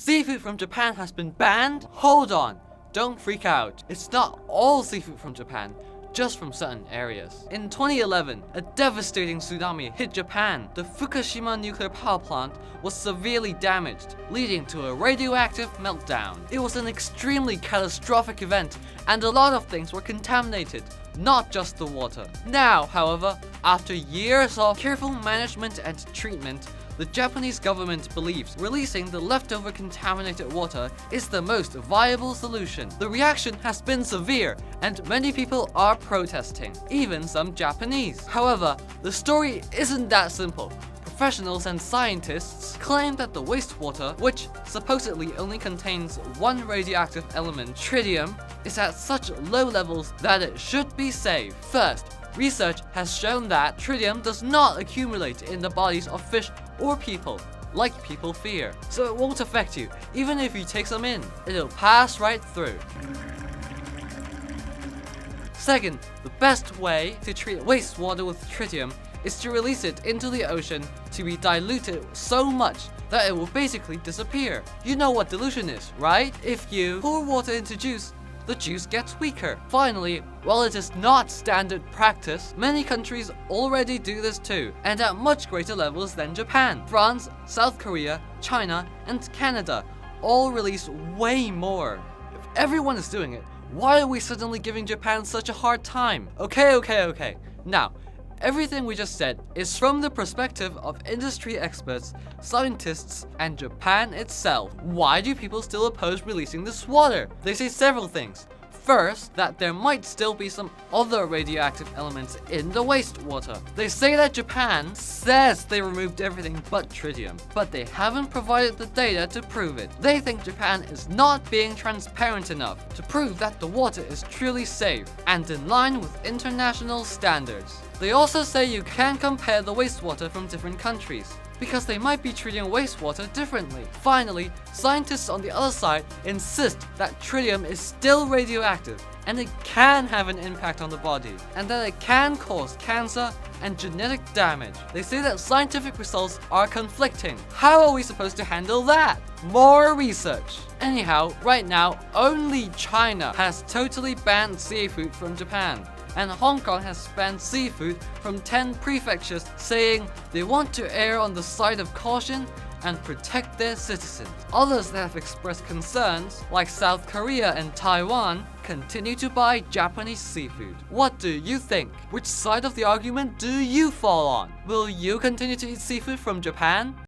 Seafood from Japan has been banned? Hold on, don't freak out. It's not all seafood from Japan, just from certain areas. In 2011, a devastating tsunami hit Japan. The Fukushima nuclear power plant was severely damaged, leading to a radioactive meltdown. It was an extremely catastrophic event, and a lot of things were contaminated, not just the water. Now, however, after years of careful management and treatment, the Japanese government believes releasing the leftover contaminated water is the most viable solution. The reaction has been severe, and many people are protesting, even some Japanese. However, the story isn't that simple. Professionals and scientists claim that the wastewater, which supposedly only contains one radioactive element, tritium, is at such low levels that it should be safe. First, research has shown that tritium does not accumulate in the bodies of fish or people, like people fear. So it won't affect you, even if you take some in. It'll pass right through. Second, the best way to treat wastewater with tritium is to release it into the ocean to be diluted so much that it will basically disappear. You know what dilution is, right? If you pour water into juice, the juice gets weaker. Finally, while it is not standard practice, many countries already do this too, and at much greater levels than Japan. France, South Korea, China, and Canada all release way more. If everyone is doing it, why are we suddenly giving Japan such a hard time? Okay. Now, everything we just said is from the perspective of industry experts, scientists, and Japan itself. Why do people still oppose releasing this water? They say several things. First, that there might still be some other radioactive elements in the wastewater. They say that Japan says they removed everything but tritium, but they haven't provided the data to prove it. They think Japan is not being transparent enough to prove that the water is truly safe and in line with international standards. They also say you can compare the wastewater from different countries, because they might be treating wastewater differently. Finally, scientists on the other side insist that tritium is still radioactive and it can have an impact on the body, and that it can cause cancer and genetic damage. They say that scientific results are conflicting. How are we supposed to handle that? More research. Anyhow, right now, only China has totally banned seafood from Japan, and Hong Kong has banned seafood from 10 prefectures, saying they want to err on the side of caution and protect their citizens. Others that have expressed concerns, like South Korea and Taiwan, continue to buy Japanese seafood. What do you think? Which side of the argument do you fall on? Will you continue to eat seafood from Japan?